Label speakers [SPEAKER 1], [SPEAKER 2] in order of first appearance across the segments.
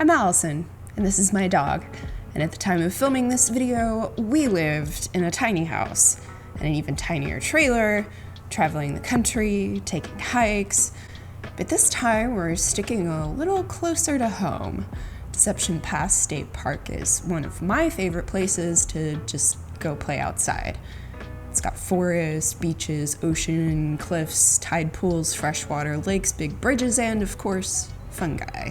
[SPEAKER 1] I'm Allison, and this is my dog. And at the time of filming this video, we lived in a tiny house, and an even tinier trailer, traveling the country, taking hikes. But this time, we're sticking a little closer to home. Deception Pass State Park is one of my favorite places to just go play outside. It's got forests, beaches, ocean, cliffs, tide pools, freshwater lakes, big bridges, and, of course, fungi.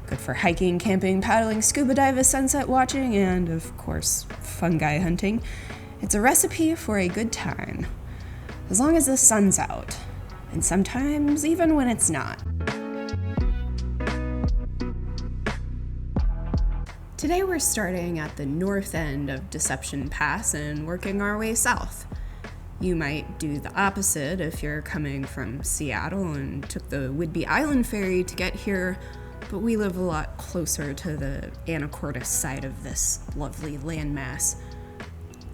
[SPEAKER 1] Good for hiking, camping, paddling, scuba diving, sunset watching, and, of course, fungi hunting. It's a recipe for a good time, as long as the sun's out, and sometimes even when it's not. Today we're starting at the north end of Deception Pass and working our way south. You might do the opposite if you're coming from Seattle and took the Whidbey Island ferry to get here, but we live a lot closer to the Anacortes side of this lovely landmass.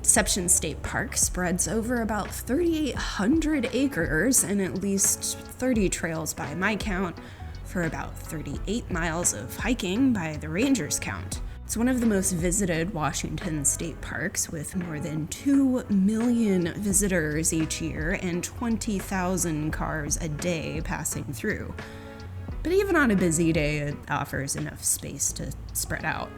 [SPEAKER 1] Deception State Park spreads over about 3,800 acres and at least 30 trails by my count, for about 38 miles of hiking by the ranger's count. It's one of the most visited Washington state parks, with more than 2 million visitors each year and 20,000 cars a day passing through. But even on a busy day, it offers enough space to spread out.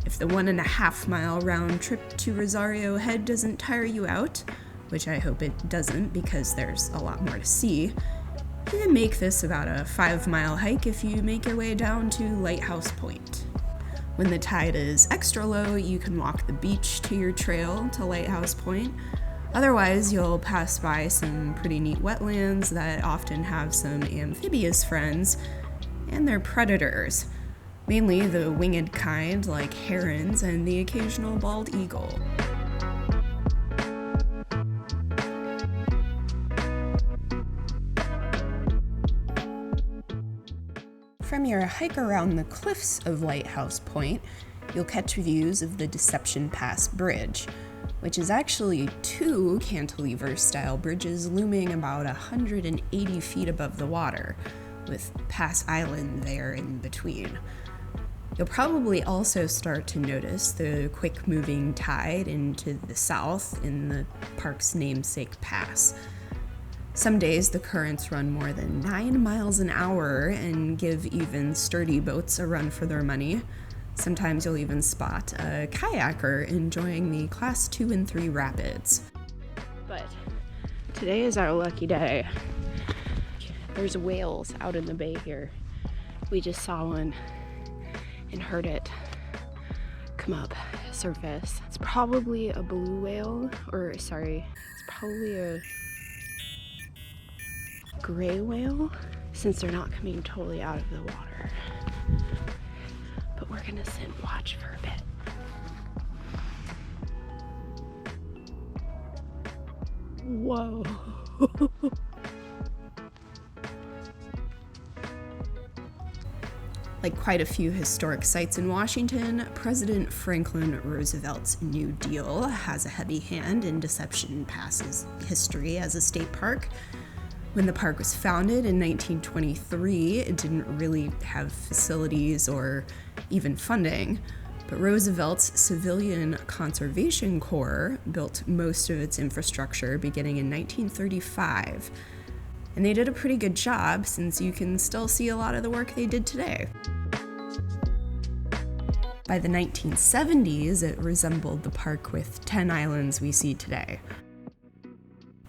[SPEAKER 1] If the 1.5 mile round trip to Rosario Head doesn't tire you out, which I hope it doesn't because there's a lot more to see, you can make this about a 5-mile hike if you make your way down to Lighthouse Point. When the tide is extra low, you can walk the beach to your trail to Lighthouse Point. Otherwise, you'll pass by some pretty neat wetlands that often have some amphibious friends, and they're predators. Mainly the winged kind like herons and the occasional bald eagle. From your hike around the cliffs of Lighthouse Point, you'll catch views of the Deception Pass Bridge, which is actually 2 cantilever-style bridges looming about 180 feet above the water, with Pass Island there in between. You'll probably also start to notice the quick-moving tide into the south in the park's namesake pass. Some days the currents run more than 9 miles an hour and give even sturdy boats a run for their money. Sometimes you'll even spot a kayaker enjoying the Class 2 and 3 rapids. But today is our lucky day. There's whales out in the bay here. We just saw one and heard it come up, surface. It's probably a blue whale, it's probably a gray whale, since they're not coming totally out of the water. But we're gonna sit and watch for a bit. Whoa. Like quite a few historic sites in Washington, President Franklin Roosevelt's New Deal has a heavy hand in Deception Pass's history as a state park. When the park was founded in 1923, it didn't really have facilities or even funding, but Roosevelt's Civilian Conservation Corps built most of its infrastructure beginning in 1935. And they did a pretty good job, since you can still see a lot of the work they did today. By the 1970s, it resembled the park with 10 islands we see today.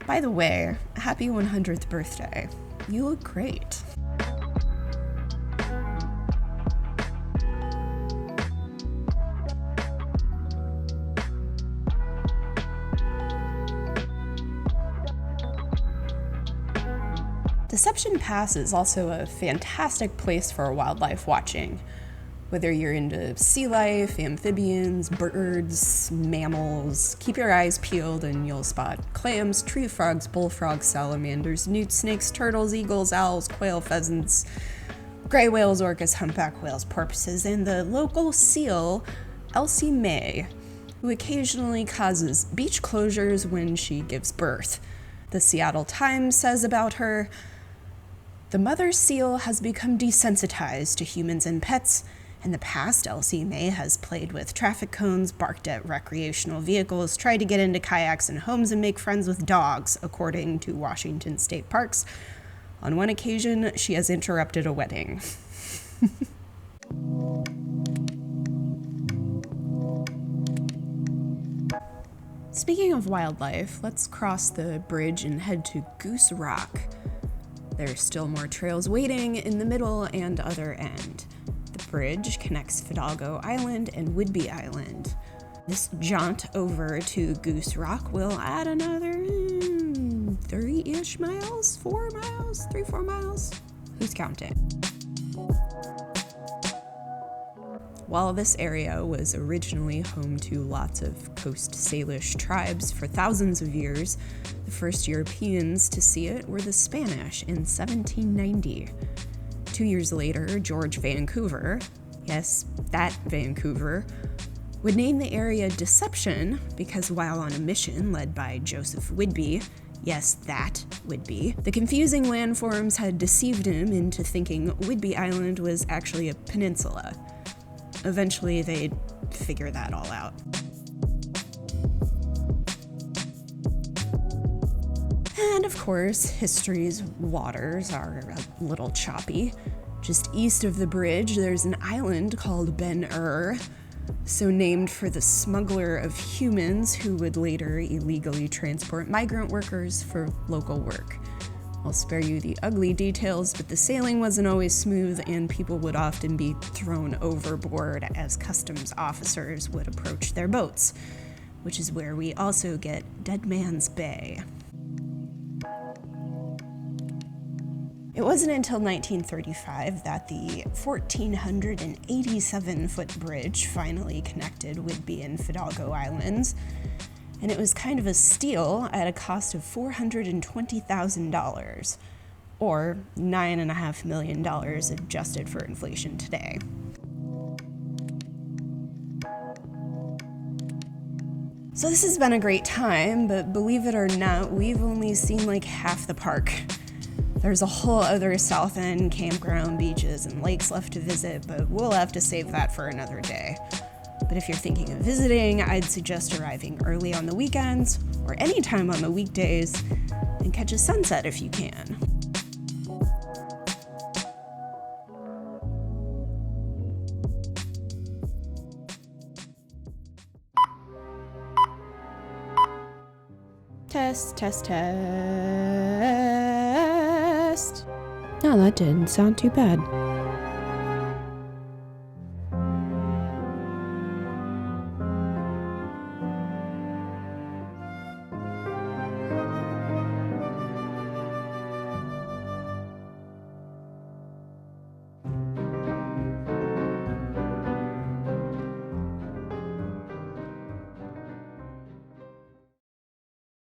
[SPEAKER 1] By the way, happy 100th birthday. You look great. Deception Pass is also a fantastic place for wildlife watching. Whether you're into sea life, amphibians, birds, mammals, keep your eyes peeled and you'll spot clams, tree frogs, bullfrogs, salamanders, newt, snakes, turtles, eagles, owls, quail, pheasants, gray whales, orcas, humpback whales, porpoises, and the local seal, Elsie Mae, who occasionally causes beach closures when she gives birth. The Seattle Times says about her, "The mother seal has become desensitized to humans and pets. In the past, Elsie Mae has played with traffic cones, barked at recreational vehicles, tried to get into kayaks and homes, and make friends with dogs," according to Washington State Parks. On one occasion, she has interrupted a wedding. Speaking of wildlife, let's cross the bridge and head to Goose Rock. There's still more trails waiting in the middle and other end. The bridge connects Fidalgo Island and Whidbey Island. This jaunt over to Goose Rock will add another 3-ish miles? 4 miles? 3-4 miles? Who's counting? While this area was originally home to lots of Coast Salish tribes for thousands of years, the first Europeans to see it were the Spanish in 1790. 2 years later, George Vancouver, yes, that Vancouver, would name the area Deception because while on a mission led by Joseph Whidbey, yes, that Whidbey, the confusing landforms had deceived him into thinking Whidbey Island was actually a peninsula. Eventually, they'd figure that all out. And of course, history's waters are a little choppy. Just east of the bridge, there's an island called Ben-Hur, so named for the smuggler of humans who would later illegally transport migrant workers for local work. I'll spare you the ugly details, but the sailing wasn't always smooth and people would often be thrown overboard as customs officers would approach their boats, which is where we also get Dead Man's Bay. It wasn't until 1935 that the 1,487-foot bridge finally connected Whidbey and Fidalgo Islands, and it was kind of a steal at a cost of $420,000, or $9.5 million adjusted for inflation today. So this has been a great time, but believe it or not, we've only seen like half the park. There's a whole other South End campground, beaches, and lakes left to visit, but we'll have to save that for another day. But if you're thinking of visiting, I'd suggest arriving early on the weekends or any time on the weekdays and catch a sunset if you can. Test, test, test. No, that didn't sound too bad.